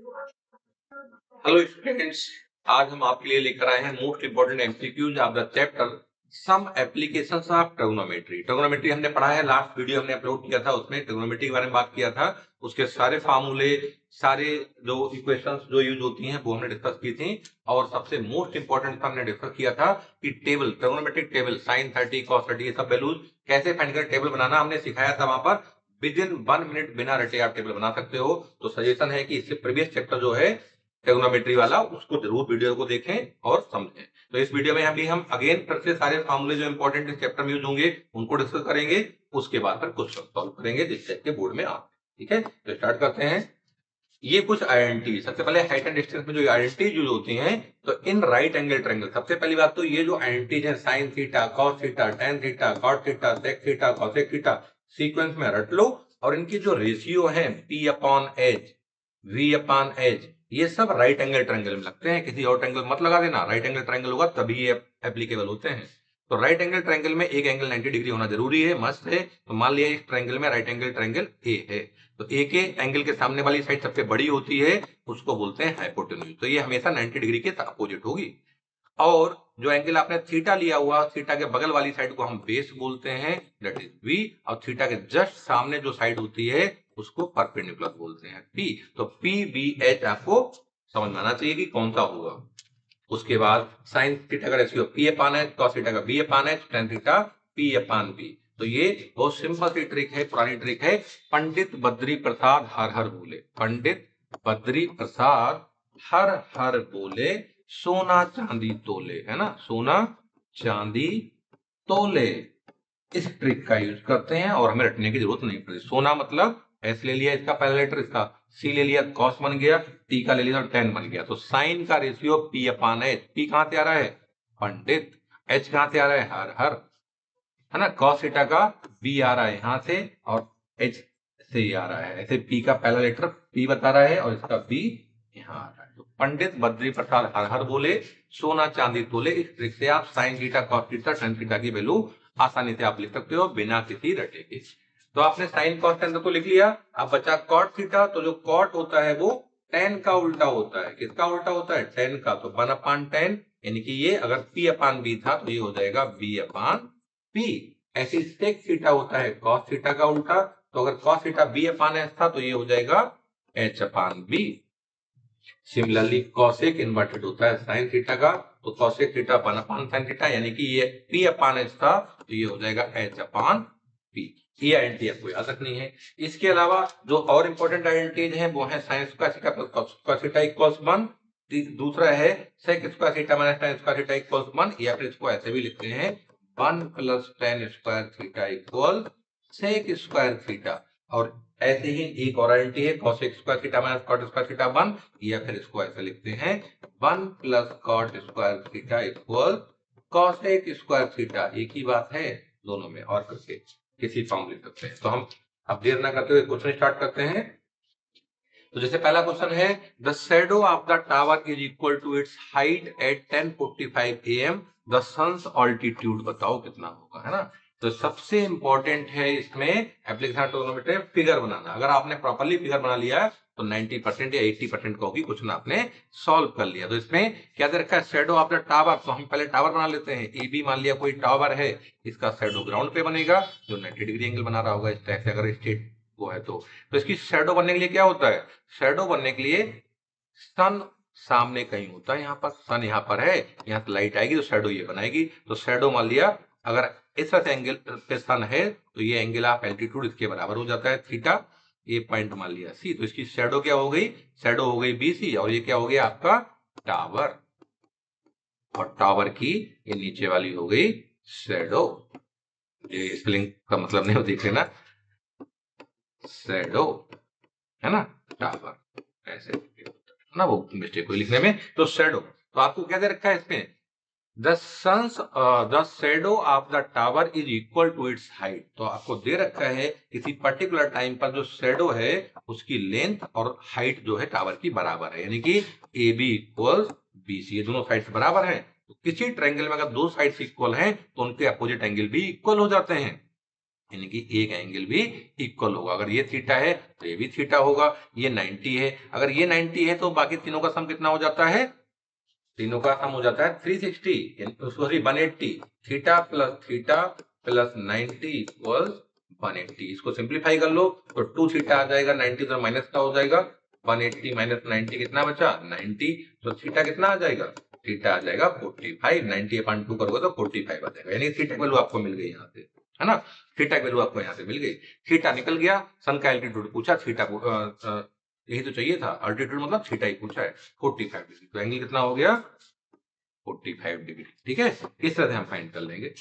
Hello students, आज हम आपके लिए लेकर आए हैं most important MCQs of the chapter some applications of trigonometry. Trigonometry हमने पढ़ा है, लास्ट वीडियो हमने अपलोड किया था, उसमें ट्रिग्नोमेट्री के बारे में बात किया था। उसके सारे फार्मूले, सारे जो इक्वेशंस जो यूज होती हैं वो हमने डिस्कस की थी। और सबसे मोस्ट इंपोर्टेंट हमने डिस्कस किया था कि table, trigonometric table, sine 30 cos 30, ये सब वैल्यूज कैसे फाइंड कर टेबल बनाना हमने सिखाया था वहां पर। विद इन 1 मिनट बिना रटे आप टेबल बना सकते हो। तो सजेशन है कि इससे प्रीवियस चैप्टर जो है ट्रिग्नोमेट्री वाला, उसको जरूर वीडियो को देखें और समझें। तो इस वीडियो में हम अगेन फिर से सारे फार्मूले जो इंपॉर्टेंट इस चैप्टर में यूज होंगे उनको डिस्कस करेंगे। उसके बाद फिर क्वेश्चन सॉल्व करेंगे जिस टाइप के बोर्ड में आते हैं। ठीक है, तो स्टार्ट करते हैं। ये कुछ आइडेंटिटी, सबसे पहले हाइट एंड डिस्टेंस में जो आइडेंटिटी यूज होती हैं, तो इन राइट एंगल ट्रायंगल सबसे पहली बात तो ये जो आइडेंटिटीज है sine theta, cos theta, tan theta, cot theta, sec theta, cosec theta, sequence में रट लो। और इनकी जो रेशियो है P upon H, B upon H, ये सब राइट एंगल ट्रायंगल में लगते हैं। किसी और ट्रायंगल मत लगा देना, राइट एंगल ट्रायंगल होगा तभी ये एप्लीकेबल होते हैं। तो राइट एंगल ट्रायंगल में एक एंगल 90 डिग्री होना जरूरी है, मस्त है। तो मान लिया इस ट्रायंगल में राइट एंगल ट्रायंगल ए है, तो ए के एंगल के सामने वाली साइड सबसे बड़ी होती है, उसको बोलते हैं हाइपोटेन्यूज। तो ये हमेशा 90 डिग्री के अपोजिट होगी। और जो एंगल आपने थीटा लिया हुआ, थीटा के बगल वाली साइड को हम बेस बोलते हैं, दैट इज बी। और थीटा के जस्ट सामने जो साइड होती है उसको परपेंडिकुलर बोलते हैं पी। तो पी बी एच आपको समझ में आना चाहिए कि कौन सा होगा। उसके बाद साइन थीटा का ratio P upon H, cos theta का B upon H, ten theta P upon B. तो ये बहुत सिंपल सी ट्रिक है, पुरानी ट्रिक है। पंडित बद्री प्रसाद हर हर बोले, पंडित बद्री प्रसाद हर हर बोले, सोना चांदी तोले, है ना, सोना चांदी तोले। इस ट्रिक का यूज करते हैं और हमें रटने की जरूरत नहीं पड़ती। सोना मतलब एस ले लिया, इसका पहला लेटर, इसका सी ले लिया, कॉस बन गया, टी का ले लिया तो टेन बन गया। तो साइन का ratio P upon H, P कहां से आ रहा है पंडित, एच कहां से आ रहा है हर हर, है ना, कॉस थीटा का बी आ रहा है यहां से और एच से ही आ रहा है। ऐसे पी का पहला लेटर पी बता रहा है और इसका बी यहाँ आ रहा है। तो पंडित बद्री प्रसाद हर हर बोले, सोना चांदी तोले। इस ट्रिक से आप sign theta, cos theta, tan theta की वैल्यू आसानी से आप लिख सकते हो बिना किसी रटे के। तो आपने साइन कॉस टेन को लिख लिया। अब बचा कॉट थीटा, तो जो कॉट होता है वो टेन का उल्टा होता है। किसका उल्टा होता है, टेन का। तो वन अपान टेन, यानी कि ये अगर पी अपान बी था तो ये हो जाएगा बी अपान पी। ऐसे सेक थीटा होता है कॉस थीटा का उल्टा, तो अगर cos theta B upon H था तो ये हो जाएगा एच अपान बी। सिमिलरली कॉसेक इन्वर्टेड होता है साइन थीटा का, तो cosec theta one upon sine theta, यानी कि ये पी अपान एच था तो ये हो जाएगा एच अपान पी। ये आइडेंटिटी आपको याद रखनी है। इसके अलावा जो और इंपॉर्टेंट आइडेंटिटीज हैं वो है sine square theta plus cos theta equals 1। दूसरा है sec square theta minus tan square theta equals 1, या फिर इसको ऐसे भी लिखते हैं 1 plus tan square theta equal sec square theta. और ऐसे ही एक और आइडेंटिटी है cosec square theta minus cot square theta 1, या फिर इसको ऐसे लिखते हैं 1 plus cot square theta equal cosec square theta. एक ही बात है दोनों में, और करके किसी फॉर्म लिख सकते हैं। तो हम अब देर ना करते हुए क्वेश्चन स्टार्ट करते हैं। तो जैसे पहला क्वेश्चन है, the shadow of the tower is equal to its height at 10:45 AM, the sun's altitude बताओ कितना होगा, है ना। तो सबसे इंपॉर्टेंट है इसमें एप्लीकेशन ट्रिग्नोमेट्री फिगर बनाना। अगर आपने प्रॉपर्ली फिगर बना लिया तो 90% या 80% का होगी, कुछ ना आपने सॉल्व कर लिया। तो इसमें क्या दे रखा है, शेडो ऑफ द टावर। तो हम पहले टावर बना लेते हैं। ए बी मान लिया कोई टावर है, इसका शेडो ग्राउंड पे बनेगा जो 90 डिग्री एंगल बना रहा होगा इस तरह से, अगर स्ट्रेट वो है तो इसकी शेडो बनने के लिए क्या होता है, शेडो बनने के लिए सन सामने कहीं होता है, यहाँ पर सन यहाँ पर है, यहाँ से लाइट आएगी तो शेडो ये बनाएगी। तो शेडो मान लिया अगर इस तरह से एंगल पे सन है तो ये एंगल ऑफ एल्टीट्यूड इसके बराबर हो जाता है थीटा। ये पॉइंट मान लिया सी, तो इसकी शेडो क्या हो गई, शेडो हो गई बीसी, और ये क्या हो गया आपका टावर, और टावर की ये नीचे वाली हो गई शेडो। ये स्पेलिंग का मतलब नहीं हो, देख लेना, शेडो, है ना, टावर ऐसे ना, वो मिस्टेक हुई लिखने में। तो शेडो, तो आपको क्या दे रखा है इसमें, the shadow of the tower is equal to its height. तो आपको दे रखा है किसी पर्टिकुलर टाइम पर जो शेडो है उसकी लेंथ और हाइट जो है टावर की बराबर है, यानी कि A B equal B C, ये दोनों साइड बराबर है। तो किसी ट्रायंगल में अगर दो साइड इक्वल हैं तो उनके अपोजिट एंगल भी इक्वल हो जाते हैं। यानी कि एक एंगल भी इक्वल होगा। अगर ये थीटा है तो ये भी थीटा होगा। ये 90 है, अगर ये 90 है तो बाकी तीनों का सम कितना हो जाता है? तीनों का सम हो जाता है 360, सॉरी 180। Theta plus 90 equal 180। इसको सिंप्लीफाई कर लो तो 2 थीटा आ जाएगा, 90 तो माइनस का हो जाएगा, 180 माइनस 90 कितना बचा? 90। तो थीटा कितना आ जाएगा? थीटा आ जाएगा 45। 90 अपॉन 2 करोगे तो 45 आ जाएगा, यानी थीटा वैल्यू आपको मिल गई यहाँ से, है ना। थीटा की वैल्यू आपको यहाँ से मिल गई। थीटा निकल गया, सन का एल्टीट्यूड पूछा, थीटा यही तो चाहिए था, अल्टीट्यूड मतलब थीटा ही पूछा है 45 डिग्री। तो एंगल कितना हो गया? 45 डिग्री। ठीक है, इस तरह से हम फाइंड कर लेंगे।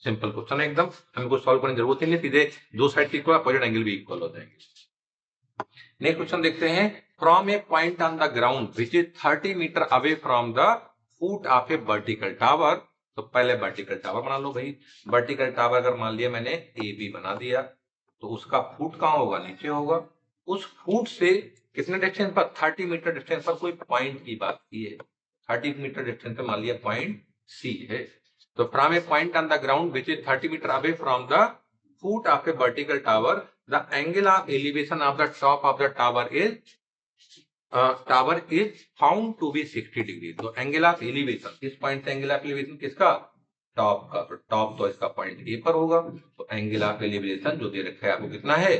सिंपल क्वेश्चन है एकदम, हमें कुछ सॉल्व करने की जरूरत ही नहीं, सीधे दो साइड की अपोजिट एंगल भी इक्वल हो जाएंगे। नेक्स्ट क्वेश्चन देखते हैं। From a point on the ground which is 30 meter away from the foot of a vertical tower. तो पहले वर्टिकल टावर बना लो भाई। वर्टिकल टावर अगर मान लिया मैंने ए बी बना दिया, तो उसका फुट कहाँ होगा? नीचे होगा। उस फुट से कितने डिस्टेंस पर? 30 मीटर डिस्टेंस पर कोई पॉइंट की बात की है। 30 मीटर डिस्टेंस पे मान लिया पॉइंट सी है। तो from a point on the ground which is 30 meter away from the foot of a vertical tower, the angle of elevation of the top of the tower is found to be 60 degree. तो angle of elevation, किस point से angle of elevation किसका? Top का। तो top तो इसका point A पर होगा। तो एंगल ऑफ एलिवेशन जो दे रखा है आपको कितना है?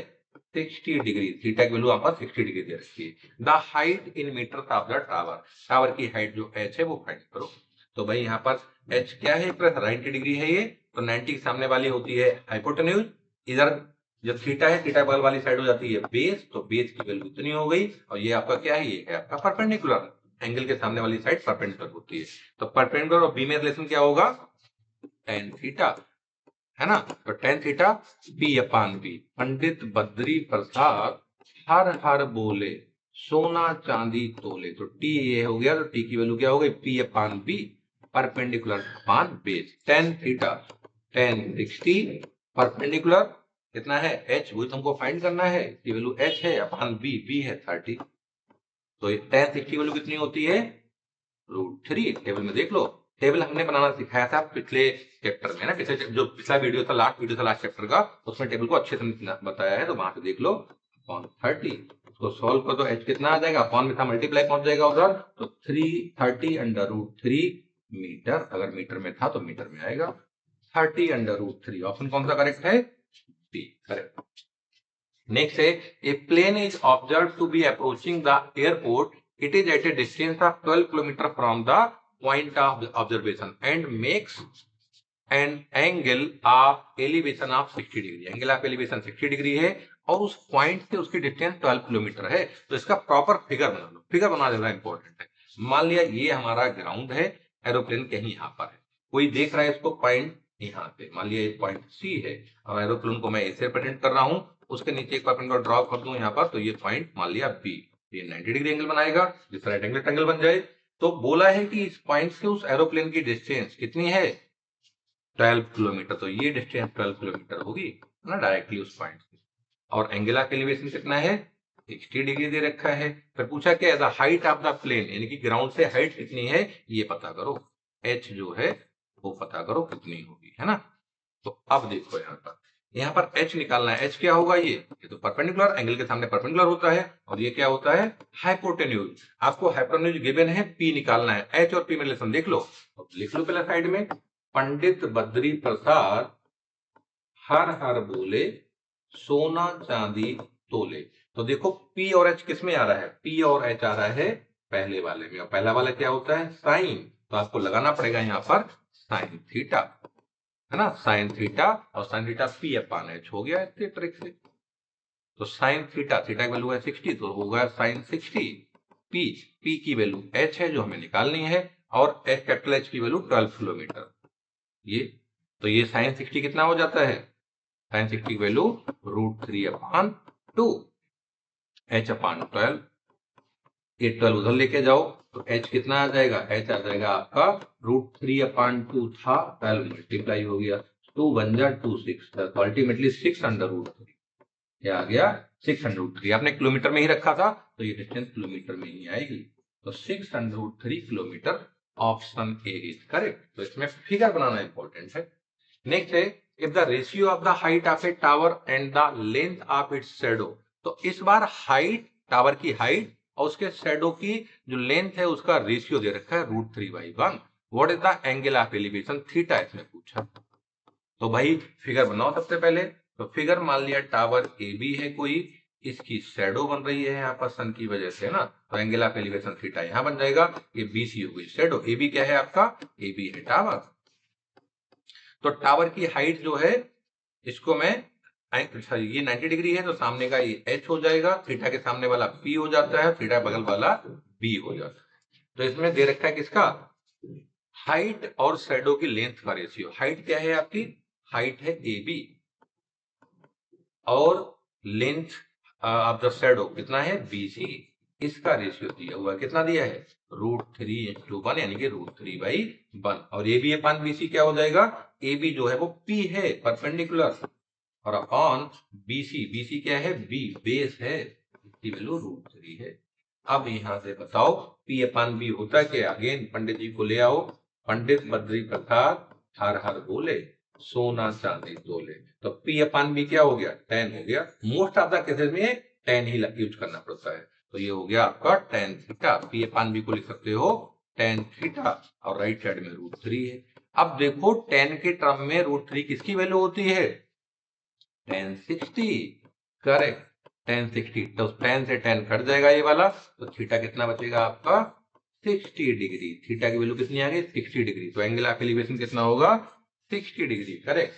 60 डिग्री। थीटा की वैल्यू आपका 60 डिग्री दे रखी है। The height in meter of the tower, tower की हाइट जो h है वो फाइंड करो। तो भाई यहाँ पर h क्या है? प्लस 90 डिग्री है ये, तो 90 के सामने वाली होती है हाइपोटेन्यूज। इधर जब थीटा है, थीटा बगल वाली साइड हो जाती है बेस, तो बेस की वैल्यू इतनी हो गई। और ये आपका क्या है? ये है आपका परपेंडिकुलर। एंगल के सामने वाली साइड परपेंडिकुलर होती है। तो परपेंडिकुलर और बी में रिलेशन क्या होगा? tan थीटा, है ना। तो tan theta P upon B. Pandit Badri Prasad हर हर बोले सोना चांदी तोले। तो टी ये हो गया, तो टी की वैल्यू क्या हो गई? P upon B perpendicular upon base. tan theta tan 60 perpendicular कितना है? h, वही तुमको फाइंड करना है। इसकी वैल्यू h है अपान b, b है 30। तो tan 60 वैल्यू कितनी होती है? √3। टेबल में देख लो, टेबल हमने बनाना सिखाया था पिछले चैप्टर में ना, पिछले जो पिछला वीडियो था, लास्ट वीडियो था लास्ट चैप्टर का, उसमें टेबल को अच्छे से बताया है, तो वहां से देख लो। अपॉन 30 उसको सॉल्व कर दो, h कितना आ जाएगा? अपॉन में था, मल्टीप्लाई पहुंच जाएगा उधर, तो 330 √3 मीटर। अगर मीटर में था तो मीटर में आएगा 30 √3। ऑप्शन कौन सा करेक्ट है? B correct. नेक्स्ट है, a plane is observe to be approaching the airport, it is at a distance of 12 kilometre from the point of observation and makes an angle of elevation of 60 degree. Angle of elevation 60 degree है और उस point से उसकी distance 12 kilometre है। तो इसका proper figure बना लो, figure बना देना इंपॉर्टेंट है। मान लिया ये हमारा ग्राउंड है, एरोप्लेन कहीं यहाँ पर है, कोई देख रहा है इसको पॉइंट यहाँ पे, मान लिया ये पॉइंट सी है, और एरोप्लेन को मैं ऐसे रिप्रेजेंट कर रहा हूँ, उसके नीचे एक परपेंडिकुलर ड्रॉ कर दूं यहाँ पर, तो ये पॉइंट मान लिया बी, ये 90 डिग्री एंगल बनाएगा, जिससे राइट एंगल ट्रायंगल बन जाए। तो बोला है कि इस पॉइंट से उस एरोप्लेन की डिस्टेंस कितनी है? 12 किलोमीटर। तो ये डिस्टेंस 12 किलोमीटर होगी ना, डायरेक्टली उस पॉइंट से। और एंगल ऑफ एलिवेशन कितना है? 60 डिग्री दे रखा है। फिर पूछा क्या, the height of the plane, यानी कि ग्राउंड से हाइट कितनी है ये पता करो, h जो है वो पता करो कितनी होगी, है ना। तो अब देखो यहाँ पर h निकालना है। h क्या होगा? ये तो परपेंडिकुलर, एंगल के सामने परपेंडिकुलर होता है, और ये क्या होता है? हाइपोटेन्यूज। आपको हाइपोटेन्यूज गिवन है, p निकालना है। h और p में रिलेशन देख लो, तो लिख लो पहले साइड में, पंडित बद्री प्रसाद हर हर बोले सोना चांदी तोले। तो देखो p और h किस में आ रहा है? p और h आ रहा है पहले वाले में, और पहला वाला क्या होता है? साइन। तो आपको लगाना पड़ेगा यहाँ पर साइन थीटा, है ना, साइन थीटा, और sine theta P upon H हो गया इतने ट्रिक से। तो साइन थीटा, थीटा की वैल्यू है 60, तो होगा साइन 60 पी, पी की वैल्यू एच है जो हमें निकालनी है, और एच कैपिटल एच की वैल्यू 12 किलोमीटर। ये तो ये साइन 60 कितना हो जाता है? साइन 60 की वैल्यू √3 अपान 2, एच अपान 12। ये 12 उधर लेके जाओ तो h कितना आ जाएगा? h आ जाएगा आपका √3 अपान 2 था, 12 मल्टीप्लाई हो गया, 2 बन जा 2 6, तो अल्टीमेटली 600√3। क्या आ गया? 600√3। आपने किलोमीटर में ही रखा था तो ये डिस्टेंस किलोमीटर में ही आएगी। तो 600√3 kilometre, option A is correct. तो इसमें फिगर बनाना इंपॉर्टेंट है। नेक्स्ट है, if the ratio of the height of a tower and the length of its shadow, तो इस बार हाइट, टावर की हाइट और उसके शैडो की जो लेंथ है उसका रेशियो दे रखा है √3/1। What is the angle of elevation theta इसमें पूछा। तो भाई फिगर बनाओ सबसे पहले। तो फिगर मान लिया टावर ए बी है कोई, इसकी शैडो बन रही है यहाँ पर सन की वजह से ना, तो एंगल ऑफ एलिवेशन थीटा यहाँ बन जाएगा। ये बीसी हो गई शैडो, ए बी क्या है आपका, ए बी है टावर। तो टावर की हाइट जो है इसको मैं, अच्छा ये 90 डिग्री है तो सामने का ये एच हो जाएगा, थीटा के सामने वाला पी हो जाता है, थीटा बगल वाला बी हो जाता है। तो इसमें दे रखा है किसका, हाइट और शैडो की लेंथ का रेशियो। हाइट क्या है आपकी, हाइट है ए बी और लेंथ ऑफ द शैडो कितना है BC। इसका रेशियो दिया हुआ कितना दिया है, √3/1 यानी कि √3/1। और ए बी अपान BC क्या हो जाएगा, ए बी जो है वो P है परपेंडिकुलर, और अपॉन BC, BC क्या है, B बेस है, इसकी वैल्यू √3 है। अब यहां से बताओ P अपान B होता क्या, अगेन पंडित जी को ले आओ। पंडित बद्री प्रसाद हर हर बोले, सोना चांदी तोले। तो P अपान B क्या हो गया, tan हो गया। मोस्ट ऑफ द केसेस में tan ही यूज करना पड़ता है। तो ये हो गया आपका tan थीटा। P अपान B को लिख सकते हो tan थीटा, और राइट साइड में √3 है। अब देखो tan के टर्म में √3 किसकी वैल्यू होती है, tan 60, करेक्ट, tan 60। तो tan से tan कट जाएगा ये वाला, तो थीटा कितना बचेगा आपका 60 डिग्री। थीटा की वैल्यू कितनी आ गई 60 डिग्री। तो एंगल ऑफ एलिवेशन कितना होगा 60 डिग्री, करेक्ट।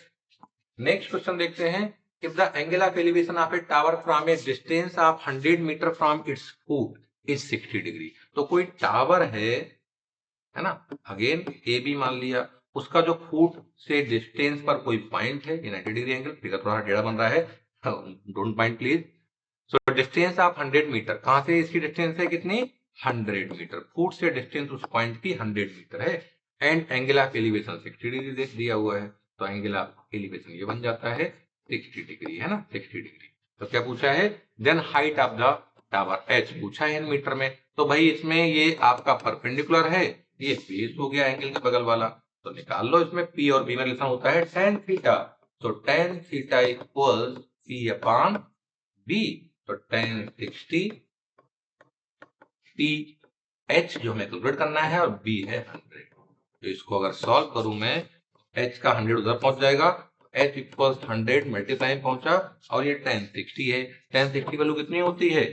नेक्स्ट क्वेश्चन देखते हैं। If the angle of elevation of a tower from a distance of 100 meter from its foot is 60 degree. तो कोई टावर है ना, अगेन ए बी मान लिया, उसका जो फुट से डिस्टेंस पर कोई पॉइंट है, 90 डिग्री एंगल, फिगर थोड़ा टेढ़ा बन रहा है, don't mind please. So distance of 100 meter, कहां से इसकी डिस्टेंस है कितनी, 100 मीटर, फुट से डिस्टेंस उस पॉइंट की 100 मीटर है। And angle of elevation 60 degree दिया हुआ है, तो एंगल ऑफ एलिवेशन ये बन जाता है 60 डिग्री, है ना, 60 डिग्री। तो क्या पूछा है, then height of the tower H पूछा है इन मीटर में। तो भाई इसमें ये आपका परपेंडिकुलर है, ये बेस हो गया एंगल के बगल वाला, तो निकाल लो। इसमें पी और बी में लिखना होता है tan थीटा, तो tan theta equals P upon B. तो tan 60, पी एच जो हमें कैलकुलेट करना है, और बी है 100। तो इसको अगर सॉल्व करूं मैं, एच का 100 उधर पहुंच जाएगा, एच इक्वल्स 100 मल्टीप्लाई पहुंचा, और ये tan 60 है। tan 60 वैल्यू कितनी होती है,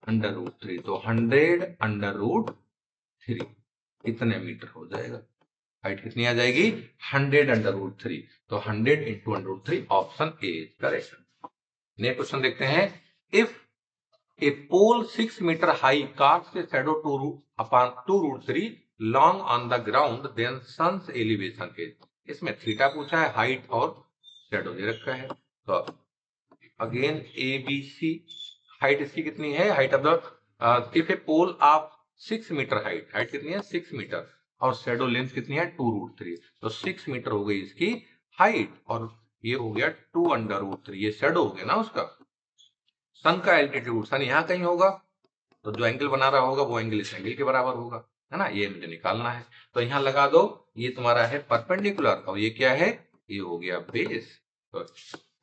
√3। तो 100 √3 कितने मीटर हो जाएगा, हाइट कितनी आ जाएगी 100 √3। तो 100 into √3, option A is correct. Next question देखते हैं। If a pole 6 meter high cast a shadow 2√3 long on the ground, then sun's elevation is. इसमें थीटा पूछा है, हाइट और शैडो दे रखा है। तो again A B C, height इसकी कितनी है, height of the if a pole of 6 meter, height कितनी है 6 मीटर, और शैडो लेंथ कितनी है 2√3। तो 6 मीटर हो गई इसकी हाइट, और ये हो गया 2√3, ये शैडो हो गया ना उसका। सन का एल्टीट्यूड, सन यहाँ कहीं होगा, तो जो एंगल बना रहा होगा वो एंगल इस एंगल के बराबर होगा, है ना, ये मुझे निकालना है। तो यहाँ लगा दो, ये तुम्हारा है परपेंडिकुलर, और ये क्या है, ये हो गया बेस। तो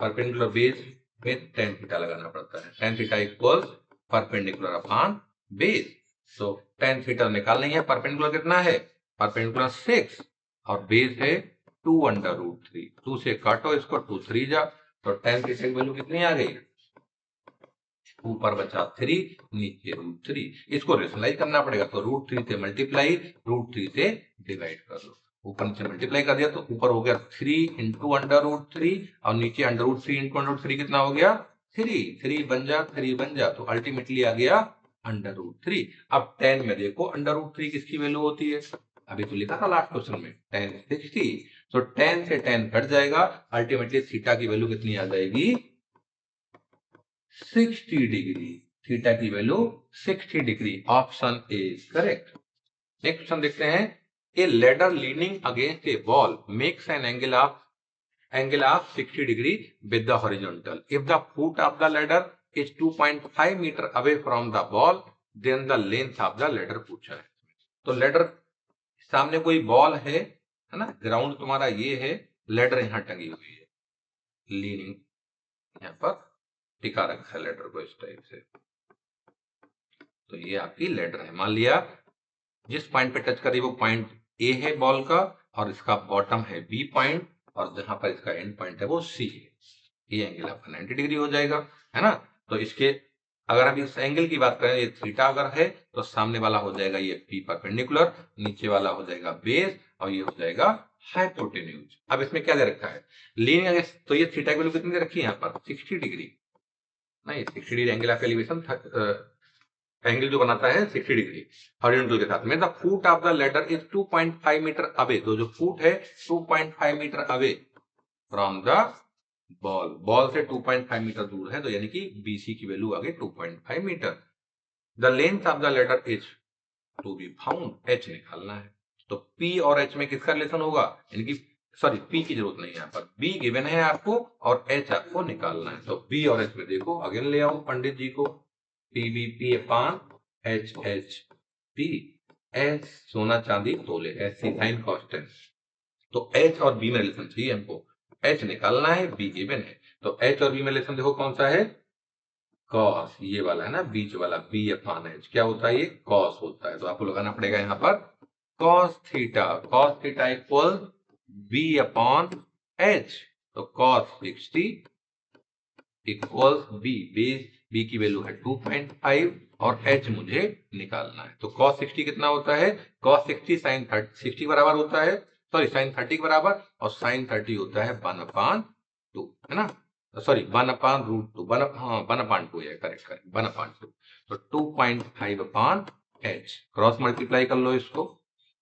परपेंडिकुलर बेस में tan थीटा लगाना पड़ता है, tan theta equals perpendicular upon base. तो tan थीटा निकालना है, परपेंडिकुलर कितना है, परपेंडिकुलर 6, और बेस है 2√3। 2 से काटो इसको, 2 3 जा, तो tan थीटा की वैल्यू कितनी आ गई, ऊपर बचा 3, नीचे √3। इसको रेशनलाइज करना पड़ेगा, तो √3 से मल्टीप्लाई, √3 से डिवाइड कर लो। ऊपर नीचे मल्टीप्लाई कर दिया तो ऊपर हो गया 3 इंटू √3, और नीचे √3 इंटू √3 कितना हो गया 3, 3 बन जा, 3 बन जा, तो अल्टीमेटली आ गया √3। अब tan में देखो √3 किसकी वैल्यू होती है, अभी तो लिखा था लास्ट क्वेश्चन में tan 60। तो tan से tan कट जाएगा, अल्टीमेटली थीटा की वैल्यू कितनी आ जाएगी 60 डिग्री। थीटा की value 60 degree, option A is correct. Next question देखते हैं। A ladder leaning against a wall makes an angle of 60 degree with the horizontal. If the foot of the ladder is 2.5 metre away from the wall, then the length of the ladder पूछा है। तो ladder, सामने कोई ball है ना, ground तुम्हारा ये है, लेडर यहाँ टंगी हुई है, लीनिंग यहाँ पर टिका रखा है लेडर को इस टाइप से। तो ये आपकी लेडर है। मान लिया जिस पॉइंट पे टच कर रही है वो पॉइंट ए है बॉल का, और इसका बॉटम है बी पॉइंट, और जहां पर इसका एंड पॉइंट है वो सी है। ये एंगल आपका 90 डिग्री हो जाएगा, है ना। तो इसके अगर हम इस एंगल की बात करें, ये थीटा अगर है तो सामने वाला हो जाएगा ये पी परपेंडिकुलर, नीचे वाला हो जाएगा बेस, और ये हो जाएगा हाइपोटेन्यूज। अब इसमें क्या दे रखा है, लीनिंग, तो ये थीटा की वैल्यू कितनी दे रखी है यहाँ पर 60 डिग्री, नहीं 60 degree angle of elevation angle जो बनाता है 60 डिग्री हॉरिजॉन्टल के साथ में। The foot of the ladder is 2.5 metre away, तो जो फुट है 2.5 metre away from the wall, wall से 2.5 मीटर दूर है, तो यानी कि बीसी की वैल्यू आ गई 2.5 meter. The length of the ladder is to be found, H निकालना है। तो पी और एच में किसका रिलेशन होगा, यानी कि सॉरी पी की जरूरत नहीं है यहाँ पर, बी गिवन है आपको और एच आपको निकालना है। तो बी और एच में देखो अगेन ले आओ पंडित जी को, P B P upon H H P, H सोना चांदी तोले, एच सी साइन कांस्टेंट। तो एच और बी में रिलेशन चाहिए हमको, एच निकालना है, बी गिवन है। तो एच और बी में रिलेशन देखो कौन सा है, कॉस, ये वाला है ना बीच वाला, बी अपान एच क्या होता है, ये कॉस होता है। तो आपको लगाना पड़ेगा यहाँ पर cos theta equal B upon H. तो कॉस 60 इक्वल्स बी, बी की वैल्यू है 2.5 और एच मुझे निकालना है। तो cos 60 कितना होता है, cos 60 sin 60 बराबर होता है, सॉरी sin 30 के बराबर, और sin 30 होता है 1/2, है ना, सॉरी 1/√2, 1/2 है, करेक्ट 1/2। तो 2.5 अपॉन एच, क्रॉस मल्टीप्लाई कर लो इसको,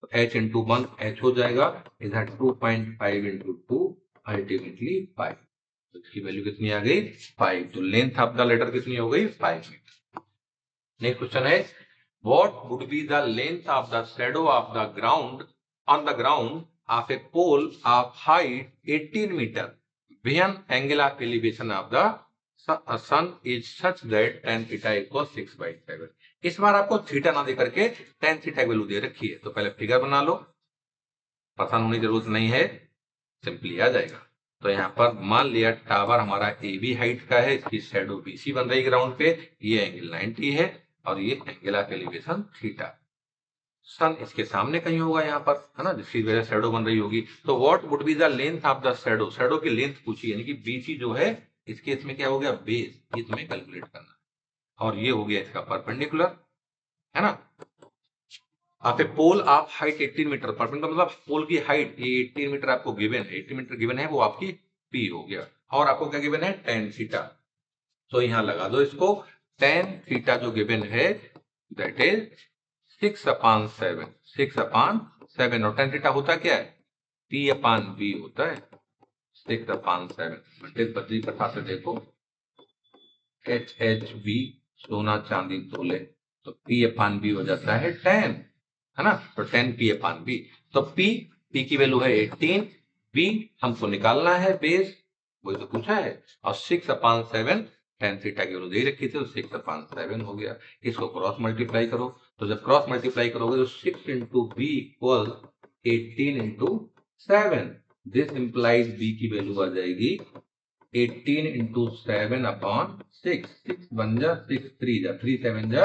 तो h इंटू 1 h हो जाएगा, इधर 2.5 इंटू 2 अल्टीमेटली 5। तो इसकी वैल्यू कितनी आ गई 5। तो लेंथ ऑफ द लेटर कितनी हो गई 5 मीटर। नेक्स्ट क्वेश्चन है what would be the length of the shadow of the ground on the ground of a pole of height 18 metre when angle of elevation of the sun is such that tan theta equal 6/7। इस बार आपको theta ना दे करके tan theta की value दे रखी है। तो पहले फिगर बना लो, परेशान होने की जरूरत नहीं है, सिंपली आ जाएगा। तो यहाँ पर मान लिया टावर हमारा ए बी हाइट का है, इसकी शैडो बीसी बन रही ग्राउंड पे, ये एंगल 90 है और ये एंगल ऑफ एलिवेशन थीटा। सन इसके सामने कहीं होगा यहाँ पर, है ना, जिसकी वजह शैडो बन रही होगी। तो what would be the length of the shadow, shadow की लेंथ पूछी, यानी कि बीसी जो है इसके इसमें क्या हो गया बेस, ये तुम्हें कैलकुलेट करना है। और ये हो गया इसका परपेंडिकुलर, है ना। आप पोल आप हाइट 18 मीटर, परपेंडिकुलर मतलब पोल की हाइट ये 18 मीटर आपको गिवन है, 18 मीटर गिवन है, वो आपकी पी हो गया। और आपको क्या गिवन है tan थीटा, तो यहां लगा दो इसको, tan थीटा जो गिवन है दैट इज 6/7, 6/7। और tan थीटा होता क्या है P/B होता है 6/7। बदली प्रथा से देखो HHB सोना चांदी तोले, तो P/B हो जाता है 10, है ना। तो 10 P/B, तो P की वैल्यू है 18, B हमको निकालना है बेस, वही तो पूछा है, और 6/7 tan थीटा की वैल्यू दे रखी थी, तो 6/7 हो गया। इसको क्रॉस मल्टीप्लाई करो, तो जब क्रॉस मल्टीप्लाई करोगे तो 6 into B equal 18 into 7, this implies B की वैल्यू आ जाएगी 18 इंटू 7 अपॉन 6, 6 बन जा 6 3 जा 3 7 जा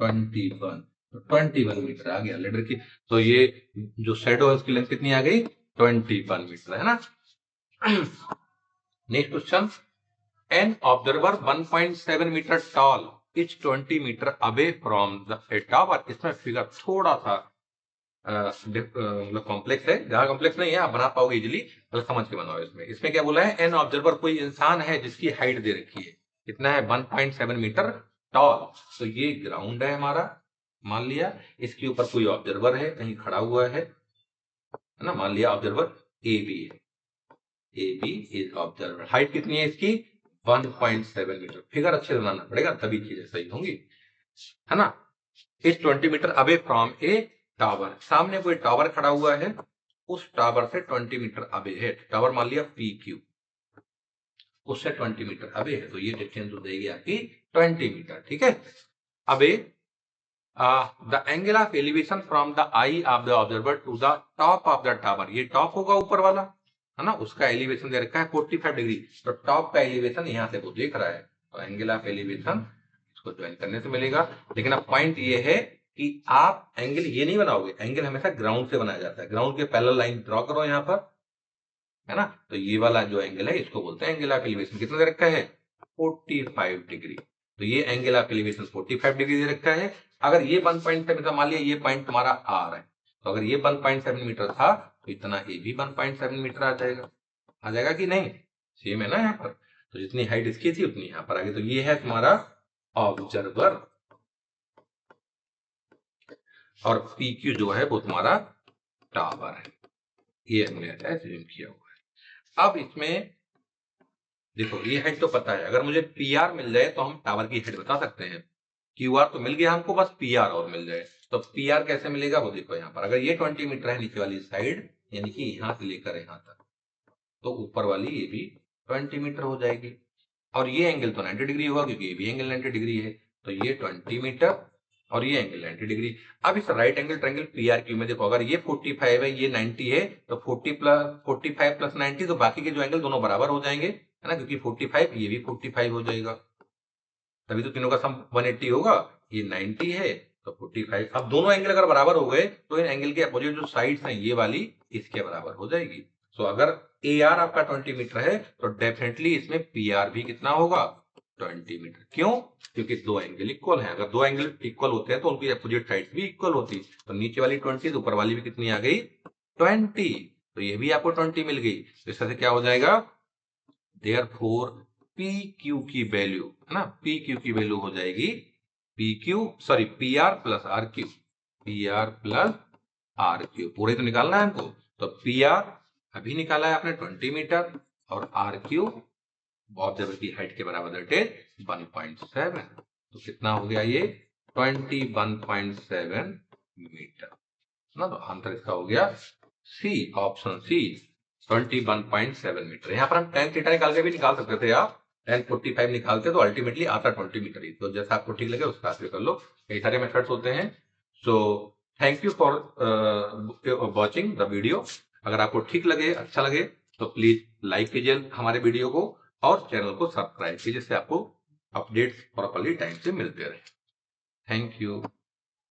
21, तो 21 मीटर आ गया लेडर की। तो ये जो शैडो है उसकी लेंथ कितनी आ गई 21 मीटर, है ना। Next question, an observer 1.7 metre tall is 20 metre away from the tower. इसमें फिगर थोड़ा सा मतलब कॉम्प्लेक्स है, ज्यादा कॉम्प्लेक्स नहीं है, आप बना पाओगे इजिली अगर समझ के बनाओ। इसमें क्या बोला है, एन ऑब्जर्वर कोई इंसान है जिसकी हाइट दे रखी है, कितना है 1.7 मीटर टॉल। तो ये ग्राउंड है हमारा, मान लिया इसके ऊपर कोई ऑब्जर्वर है कहीं खड़ा हुआ है ना, मान लिया ऑब्जर्वर ए बी है, A B is observer, height कितनी है इसकी 1.7 मीटर। फिगर अच्छे से बनाना पड़ेगा तभी चीजें सही होंगी, है ना। इस 20 metre away from a tower, सामने कोई टावर खड़ा हुआ है, उस टावर से 20 मीटर अवे है, टावर मान लिया पी क्यू, उससे 20 मीटर अवे है, तो ये डिस्टेंस हो जाएगी आपकी 20 मीटर, ठीक है। अबे the angle of elevation from the eye of the observer to the top of the tower, ये टॉप होगा ऊपर वाला, है ना, उसका एलिवेशन दे रखा है 45 डिग्री, तो टॉप का एलिवेशन यहाँ से वो देख रहा है, तो एंगल ऑफ एलिवेशन इसको ज्वाइन करने से मिलेगा। लेकिन अब पॉइंट ये है कि आप एंगल ये नहीं बनाओगे, एंगल हमेशा ग्राउंड से बनाया जाता है, ग्राउंड के पैरेलल लाइन ड्रॉ करो यहाँ पर, है ना, तो ये वाला जो एंगल है इसको बोलते हैं एंगल ऑफ एलिवेशन। कितना दे रखा है 45 डिग्री, तो ये एंगल ऑफ एलिवेशन 45 डिग्री दे रखा है। अगर ये 1.7 मान लिया ये पॉइंट तुम्हारा आर है, तो अगर ये 1.7 मीटर था तो इतना ए भी 1.7 मीटर आ जाएगा कि नहीं, सेम है ना यहाँ पर, तो जितनी हाइट इसकी थी उतनी यहाँ पर आ गई। तो ये है तुम्हारा ऑब्जर्वर, और पी क्यू जो है वो तुम्हारा टावर है, ये हमने एज्यूम किया हुआ है। अब इसमें देखो ये हाइट तो पता है, अगर मुझे पी आर मिल जाए तो हम टावर की हाइट बता सकते हैं। क्यू आर तो मिल गया हमको, बस पी आर और मिल जाए, तो पी आर कैसे मिलेगा वो देखो यहाँ पर, अगर ये 20 मीटर है नीचे वाली साइड, यानी कि यहाँ से लेकर यहाँ तक, तो ऊपर वाली ये भी 20 मीटर हो जाएगी, और ये एंगल तो 90 डिग्री होगा क्योंकि ये भी एंगल 90 डिग्री है, तो ये 20 मीटर और ये एंगल 90 डिग्री। अब इस right angle triangle P R Q में देखो, अगर ये 45 है ये 90 है, तो 45 प्लस 90, तो बाकी के जो एंगल दोनों बराबर हो जाएंगे, है ना, क्योंकि 45 ये भी 45 हो जाएगा, तभी तो तीनों का सम 180 होगा। ये 90 है तो 45, अब दोनों एंगल अगर बराबर हो गए तो इन एंगल के अपोजिट जो साइड्स हैं ये वाली इसके बराबर हो जाएगी। तो अगर ए आर आपका 20 मीटर है तो डेफिनेटली इसमें पी आर भी कितना होगा 20 मीटर। क्यों? क्योंकि दो एंगल इक्वल हैं, अगर दो एंगल इक्वल होते हैं तो उनकी अपोजिट साइड्स भी इक्वल होती, तो नीचे वाली 20 तो ऊपर वाली भी कितनी आ गई 20, तो ये भी आपको 20 मिल गई। तो इस तरह से क्या हो जाएगा, देयरफॉर पी क्यू की वैल्यू, है ना, पी क्यू की वैल्यू हो जाएगी P R plus R Q, P R plus R Q, पूरे तो निकालना है हमको, तो पी आर अभी निकाला है आपने 20 मीटर, और आर क्यू ऑब्जर्वर की हाइट के बराबर दैट इज 1.7, तो कितना हो गया ये 21.7 मीटर ना, तो आंसर इसका हो गया सी, ऑप्शन सी 21.7 मीटर। यहाँ पर हम tan थीटा निकाल के भी निकाल सकते थे, आप tan 45 निकालते तो अल्टीमेटली आता 20 मीटर ही, तो जैसा आपको ठीक लगे उसका आप कर लो, कई सारे मेथड्स होते हैं। So thank you for watching the video. अगर आपको ठीक लगे, अच्छा लगे, तो प्लीज लाइक कीजिए हमारे वीडियो को और चैनल को सब्सक्राइब कीजिए, जिससे आपको अपडेट्स प्रॉपर्ली टाइम से मिलते रहे। Thank you.